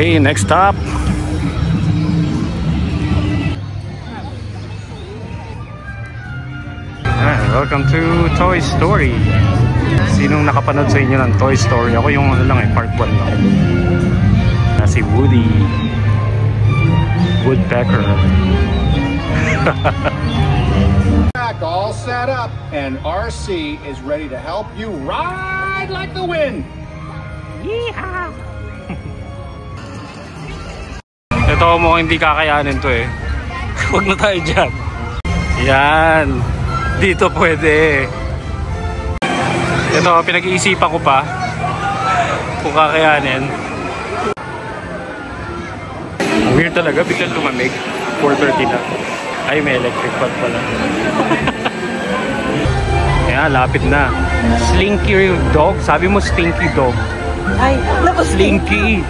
Okay, next stop. Welcome to Toy Story. Sinong nakapanood sa inyo ng Toy Story? Ako yung ano lang part 1 lang. Si Woody Woodpecker. All set up and RC is ready to help you ride like the wind. Yeehaw! Ito mo hindi kakayanin to eh. Huwag na tayo dyan. Yan. Dito pwede. Ito, pinag-iisipan ko pa kung kakayanin. Weird talaga, biglang lumamig. 4:30 na. Ay, may electric fan pala. Ayan, lapit na. Slinky dog. Sabi mo stinky dog. Ay, Slinky.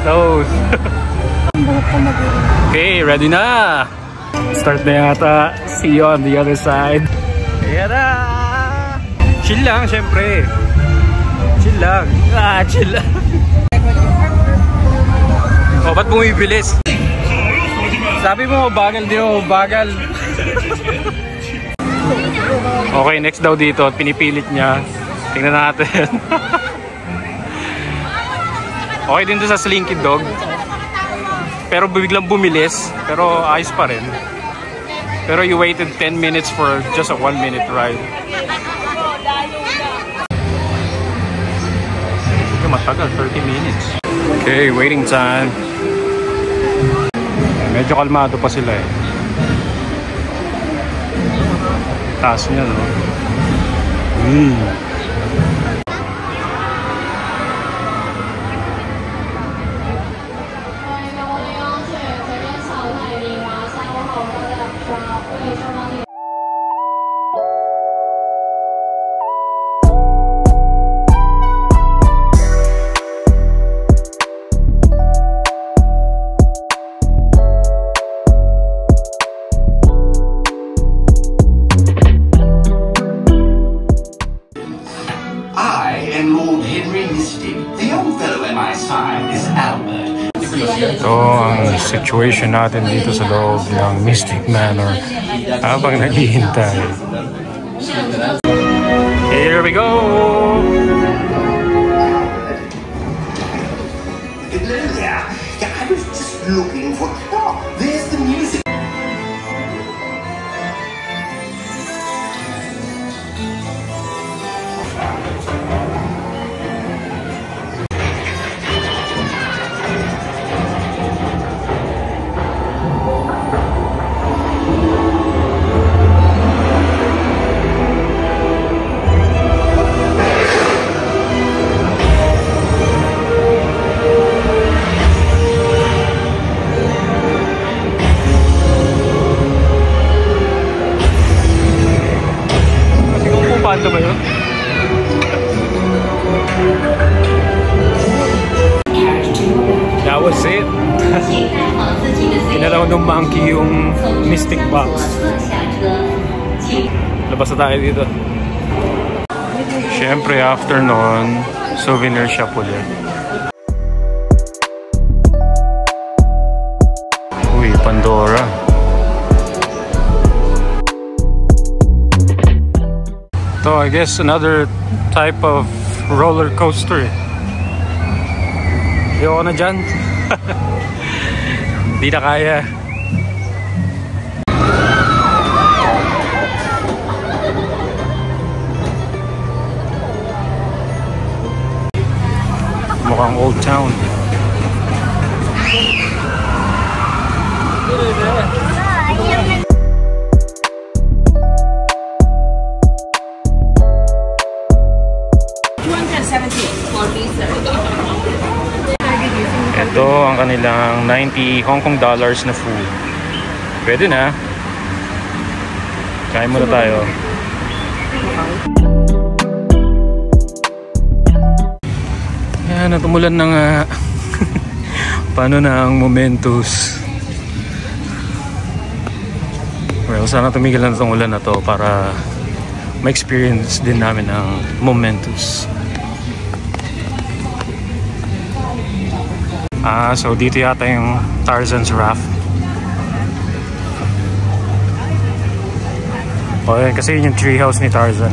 Those. Okay, ready na. Start na yata. See you on the other side. Ayan na. Chill lang, syempre. Chill lang. Chill lang. O, ba't bumibilis? Sabi mo, bagal din ako, bagal. Okay, next daw dito. Pinipilit niya. Tingnan natin. Okay din to sa Slinky Dog. Pero biglang bumilis. Pero ayos pa rin. Pero you waited 10 minutes for just a 1-minute ride. Matagal, 30 minutes. Okay, waiting time. Medyo kalmado pa sila eh. Taas niya, no? Ito ang situation natin dito sa loob ng Mystic Manor habang naghihintay. Here we go! Yeah, I was just looking for... Oh, there's the music. Paano ba yun? That was it. Kinalaw ng monkey yung mystic box. Labas na tayo dito. Siyempre after nun, souvenir shop ulit. Uy, Pandora. So I guess another type of roller coaster. Ayoko na dyan. Hindi na kaya. Mukhang Old Town. Ito ang kanilang 90 Hong Kong dollars na food. Pwede na. Kain muna tayo. Yan, natumulan na nga. Paano na ang Momentus? Well, sana tumigil na itong ulan na to para ma-experience din namin ang Momentus. So dito yata yung Tarzan's Raft. O yan, kasi yun yung treehouse ni Tarzan.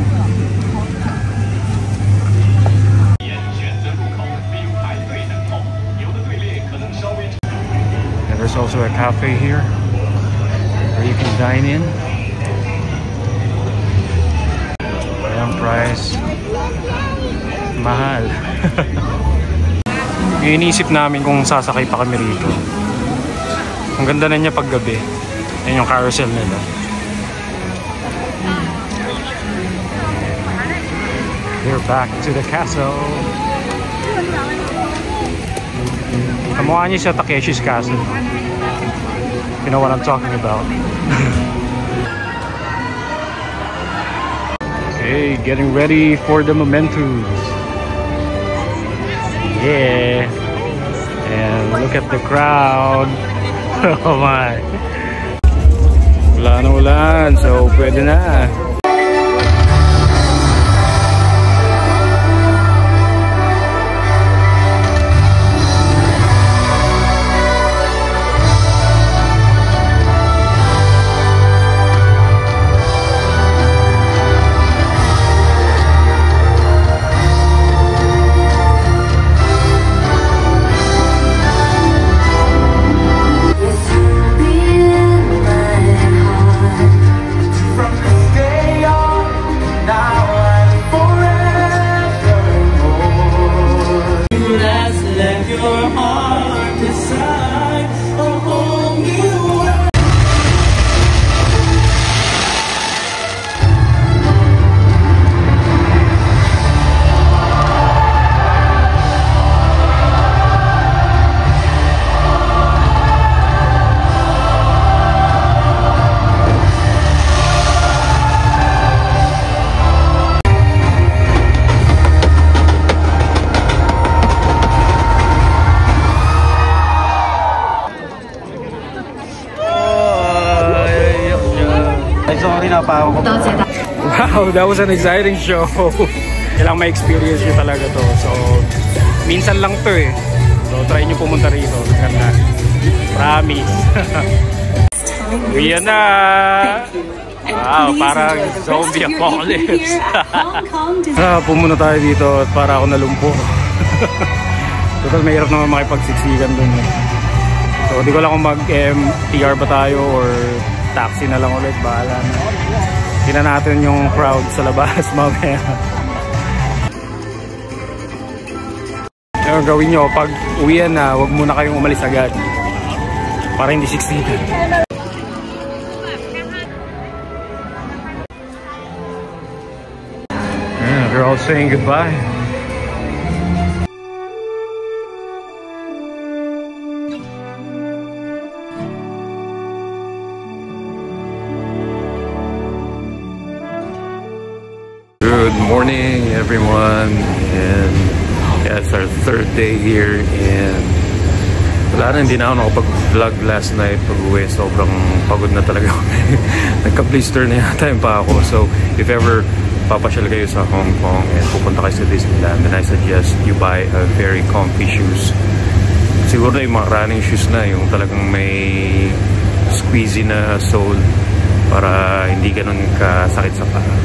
And there's also a cafe here where you can dine in. Ayan, price. Mahal. Iniisip namin kung sasakay pa kami rito. Ang ganda na niya paggabi. Ayan yung carousel nila. We're back to the castle. Kamukha niya sa Takeshi's Castle. You know what I'm talking about. Okay, getting ready for the mementos. Yeah. And look at the crowd. Oh my. Wala na ulan, so pwede na. Wow, that was an exciting show. Kailangan ma-experience nyo talaga to. So, minsan lang to eh. So, try nyo pumunta rito. Ganda. Promise. Uyan na! Wow, parang zombie apocalypse. Pumunta tayo dito at para ako nalumpo. Total, mahirap naman makipagsiksikan dun eh. So, di ko lang kung mag-TR ba tayo or taxi na lang ulit. Bahala na. Tingnan natin yung crowd sa labas mamaya. Yung gawin nyo, pag uwian na, huwag muna kayong umalis agad. Para hindi siksikan. They're all saying goodbye. Good morning everyone, and yeah, it's our third day here, and wala na, hindi na ako nakapag-vlog last night pag-uwi. Sobrang pagod na talaga ako. Nagka-blister na yata yung pa ako. So if ever papasyal kayo sa Hong Kong and pupunta kayo sa Disneyland, then I suggest you buy a very comfy shoes. Siguro na yung mga running shoes na, yung talagang may squeezy na sole para hindi ganun kasakit sa paa.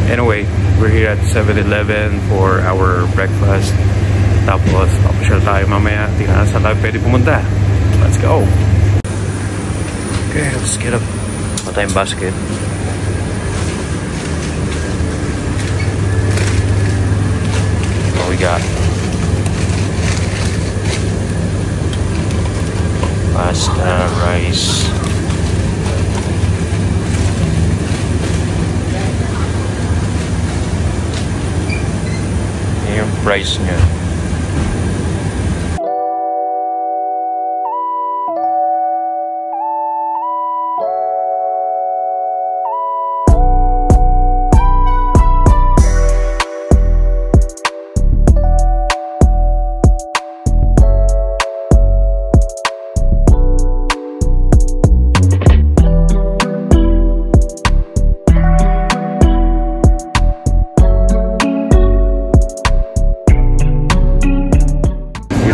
Anyway, we're here at 7-Eleven for our breakfast. Tapos, papasyal tayo mamaya. Tingnan saan tayo pwede pumunta. Let's go! Okay, let's get up. Ano tayong basket? What we got? Pasta, rice. Yung price niya.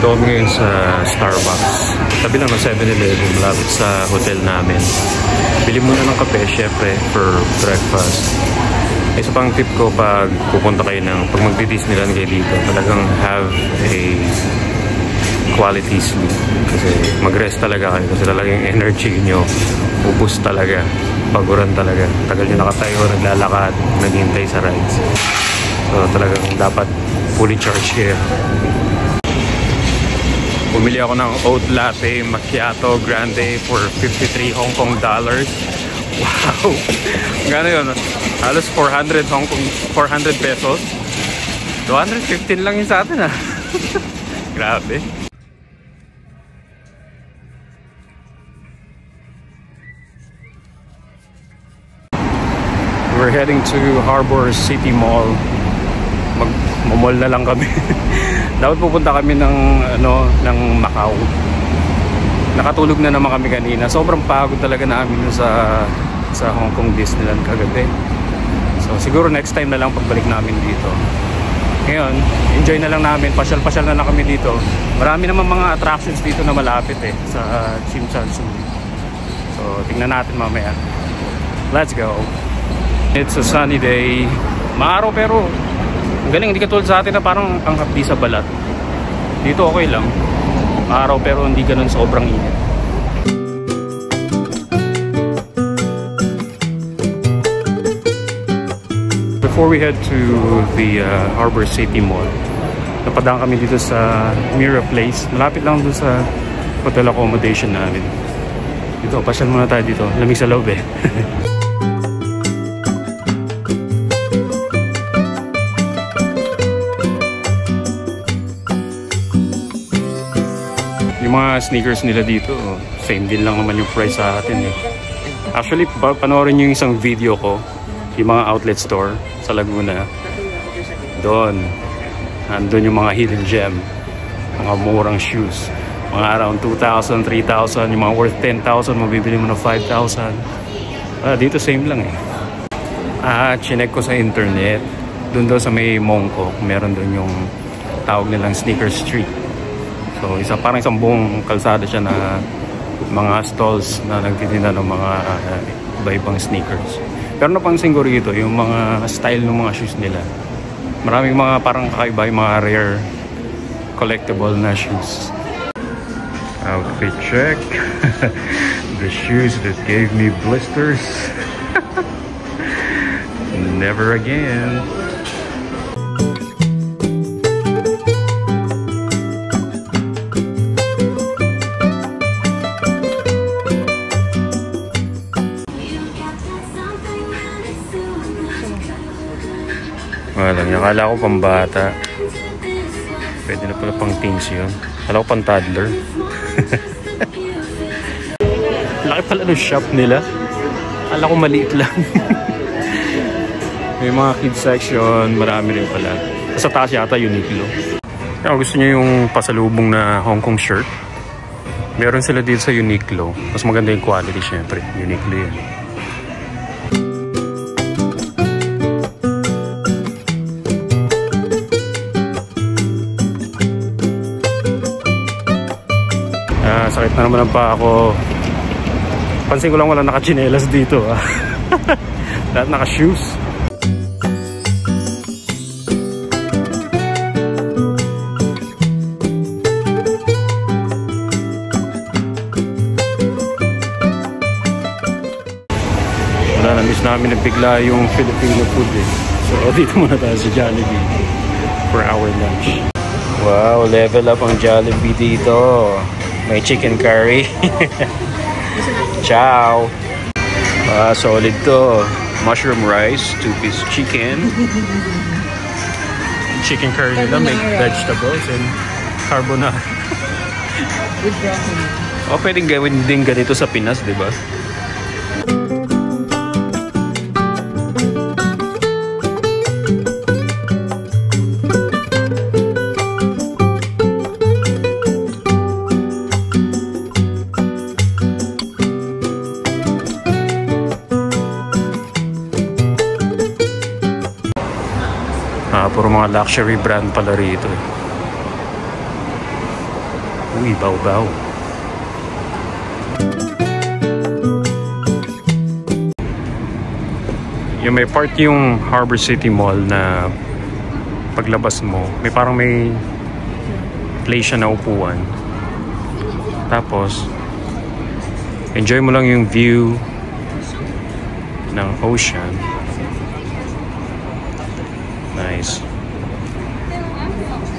Nandito kami ngayon sa Starbucks. Tabi lang ng 7-Eleven, malapit sa hotel namin. Bili muna ng kape, syempre, for breakfast. Isa pang tip ko pag pupunta kayo pag magdi-Disneyland kayo dito, talagang have a quality sleep. Kasi mag-rest talaga kayo. Kasi talagang energy nyo, ubus talaga. Paguran talaga. Tagal nyo nakatayo, naglalakad, naghihintay sa rides. So talagang dapat fully charged kayo. Bumili ako ng oat latte macchiato grande for 53 Hong Kong dollars. Wow! Gano yun? Halos 400 pesos. 215 lang yun sa atin ah. Grabe. We're heading to Harbor City Mall. Mag-mall na lang kami. Dapat pupunta kami ng Macau. Nakatulog na naman kami kanina. Sobrang pagod talaga namin sa Hong Kong Disneyland kagabi. So siguro next time na lang pagbalik namin dito. Ngayon, enjoy na lang namin. Pasyal-pasyal na lang kami dito. Marami naman mga attractions dito na malapit sa Tsim Sha Tsui. So tingnan natin mamaya. Let's go. It's a sunny day. Maaraw pero ang galing, hindi katulad sa atin na parang ang hapdi sa balat. Dito okay lang. Maaraw pero hindi ganun sobrang init. Before we head to the Harbor City Mall, napadaan kami dito sa Mira Place. Malapit lang doon sa hotel accommodation namin. Dito, pasyal muna tayo dito. Lamig sa loob eh. Yung mga sneakers nila dito, same din lang naman yung price sa atin eh. Actually, panoorin nyo yung isang video ko, yung mga outlet store sa Laguna. Doon, nandun yung mga hidden gem, mga murang shoes. Mga around 2,000, 3,000, yung mga worth 10,000, mabibili mo na 5,000. Dito same lang eh. Chinek ko sa internet, doon daw sa may Mongkok, meron doon yung tawag nilang Sneaker Street. So parang isang buong kalsada siya na mga stalls na nagtitinda ng mga iba-ibang sneakers. Pero napansin ko rito yung mga style ng mga shoes nila. Maraming mga parang kakaiba, yung mga rare collectible na shoes. Outfit check. The shoes that gave me blisters. Never again. Wala, akala ko pang bata. Pwede na pala pang teens yun. Akala ko pang toddler. Laki pala ng shop nila. Akala ko maliit lang. May mga kids section, marami rin pala. Sa taas yata Uniqlo. Kaya gusto niyo yung pasalubong na Hong Kong shirt, meron sila dito sa Uniqlo. Mas maganda yung quality syempre. Uniqlo yan. Sakit na naman pa ako. Pansin ko lang wala naka-chinelas dito. Lahat naka-shoes. Wala, na-miss namin bigla yung Filipino food eh. So dito muna tayo sa Jollibee for our lunch. Wow, level up ang Jollibee dito. May chicken curry. Ciao. Solid to. Mushroom rice, 2-piece chicken. Chicken curry nila, make vegetables and carbonara. With broccoli. Pwedeng gawin din ganito sa Pinas, di ba? Puro mga luxury brand pala rito. Uy, baw-baw. Yung may part yung Harbor City Mall na paglabas mo, may parang may place siya na upuan. Tapos, enjoy mo lang yung view ng ocean. Nice.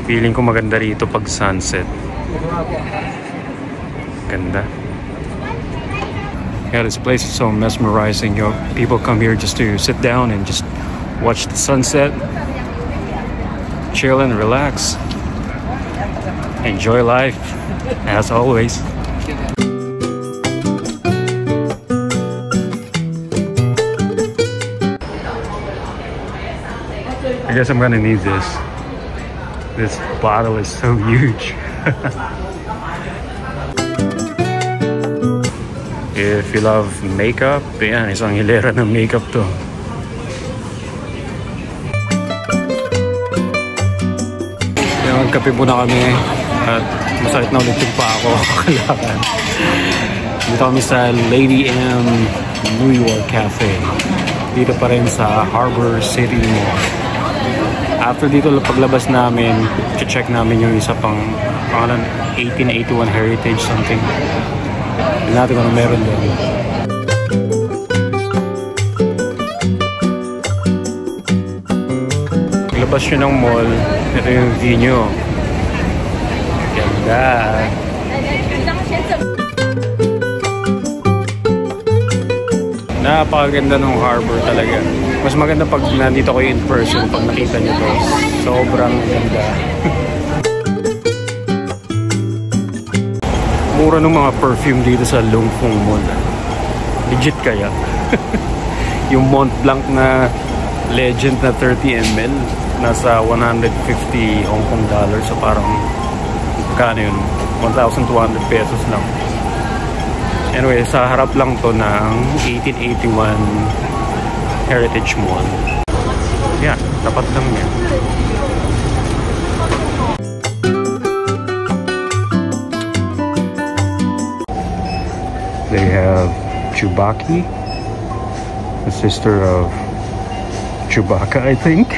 Feeling ko maganda rito pag sunset. Ganda. Yeah, this place is so mesmerizing. You know, people come here just to sit down and just watch the sunset, chill and relax, enjoy life as always. I guess I'm gonna need this. This bottle is so huge. If you love makeup, yan, isang hilera ng makeup to. Yan, magkape muna kami at masakit na ulit yung pa ako. Kailangan. Dito kami sa Lady M New York Cafe. Dito pa rin sa Harbor City Mall. After dito, paglabas namin, check namin yung isa pang 1881 Heritage something. Hindi natin kung meron doon. Paglabas nyo ng mall, ito yung view nyo. Ganda! Napakaganda ng harbor talaga. Mas maganda pag nandito kayo in person, pag nakita nyo to. Sobrang ganda. Mura ng mga perfume dito sa Long Phong Mall. Legit kaya? Yung Mont Blanc na Legend na 30 ml, nasa 150 Hong Kong dollars. So parang, kano yun? 1,200 pesos lang. Anyway, sa harap lang to ng 1881 Heritage Mall. Yeah, tapat lang yan. They have Chewbacca, the sister of Chewbacca, I think.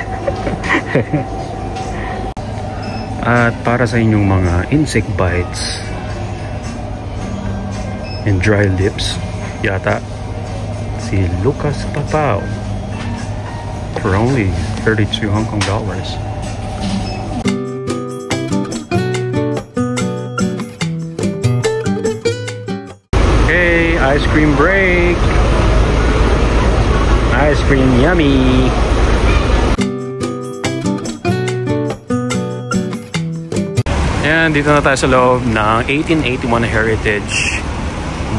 At para sa inyong mga insect bites and dry lips, yata si Lucas Papao for only 32 Hong Kong dollars. Okay, ice cream break. Ice cream yummy. Yan, dito na tayo sa loob ng 1881 Heritage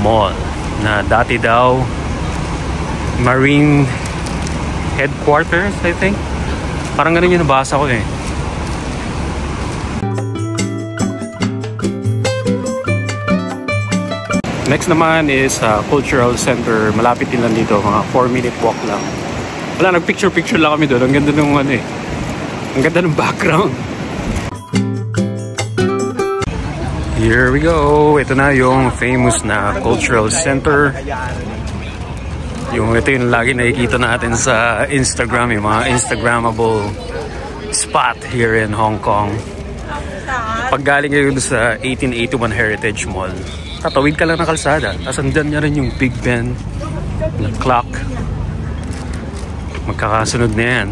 Mall na dati daw Marine Headquarters, I think. Parang ganun yung nabasa ko eh. Next naman is Cultural Center. Malapit din lang dito, mga 4-minute walk lang. Wala, nag-picture-picture lang kami doon. Ang ganda ng ano eh. Ang ganda ng background. Here we go. Ito na yung famous na Cultural Center. Ito yung lagi nakikita natin sa Instagram, yung mga Instagrammable spot here in Hong Kong. Pag galing kayo sa 1881 Heritage Mall, tatawid ka lang ng kalsada. Tapos andyan niya rin yung Big Ben na clock. Magkakasunod na yan.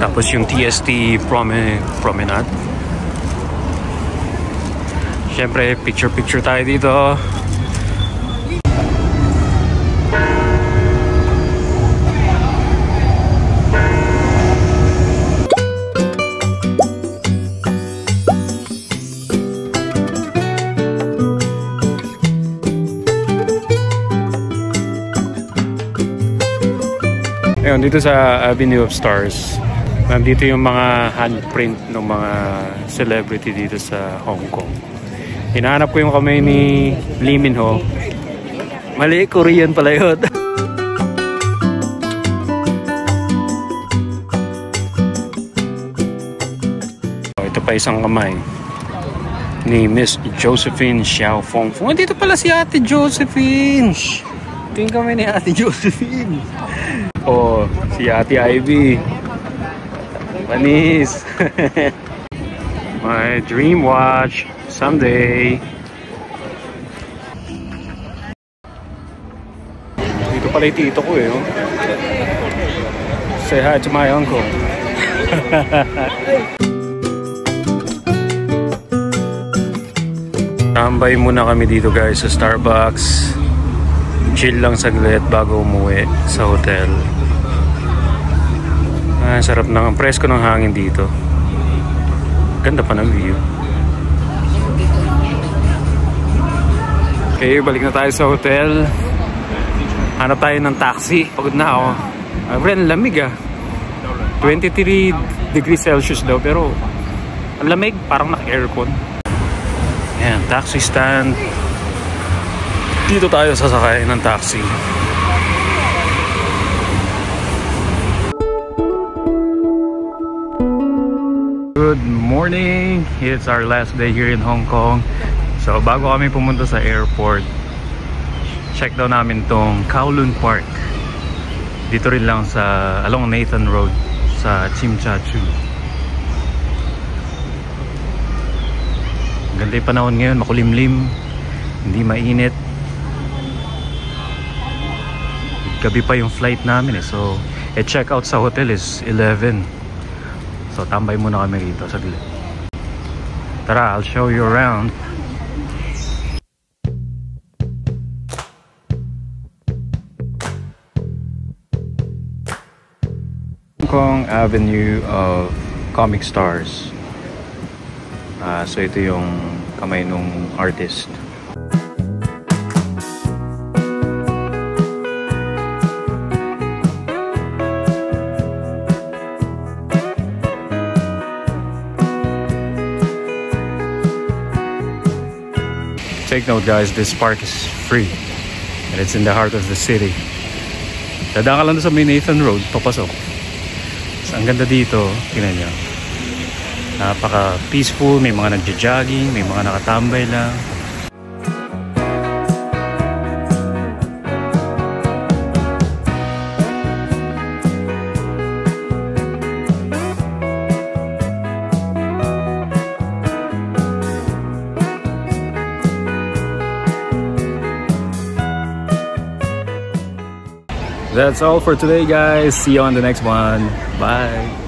Tapos yung TST Promenade. Siyempre, picture-picture tayo dito. Ayun, dito sa Avenue of Stars, nandito yung mga handprint ng mga celebrity dito sa Hong Kong. Hinahanap ko yung kamay ni Lee Min Ho. Mali, Korean pala yun. Ito pa isang kamay. ni Miss Josephine Xiao Fong. Dito pala si Ate Josephine. Tingin kami ni Ate Josephine. Oh, si Ate Ivy. Panis. My dream watch someday. Dito pala yung tito ko eh. Oh. Say hi to my uncle. Tambay muna kami dito guys sa Starbucks. Chill lang saglit bago umuwi sa hotel. Sarap ng presko ng hangin dito. Ganda pa ng view. Okay, balik na tayo sa hotel. Hanap tayo ng taxi. Pagod na ako. Ang lamig ah. 23 degrees Celsius daw pero ang lamig, parang naka-aircon. Ayan, taxi stand. Dito tayo sasakay ng taxi. Good morning! It's our last day here in Hong Kong. So bago kami pumunta sa airport, check daw namin tong Kowloon Park. Dito rin lang sa along Nathan Road sa Tsim Sha Tsui. Ganda yung panahon ngayon, makulimlim, hindi mainit. Gabi pa yung flight namin eh. So, check out sa hotel is 11. So, tambay muna kami rito saglit. Tara, I'll show you around. Hong Kong Avenue of Comic Stars. So, ito yung kamay nung artist. Take note guys, this park is free and it's in the heart of the city. Dadaan ka lang sa may Nathan Road, papasok. So, ang ganda dito, tingnan nyo. Napaka peaceful, may mga nagja-jogging, may mga nakatambay lang. That's all for today guys. See you on the next one. Bye.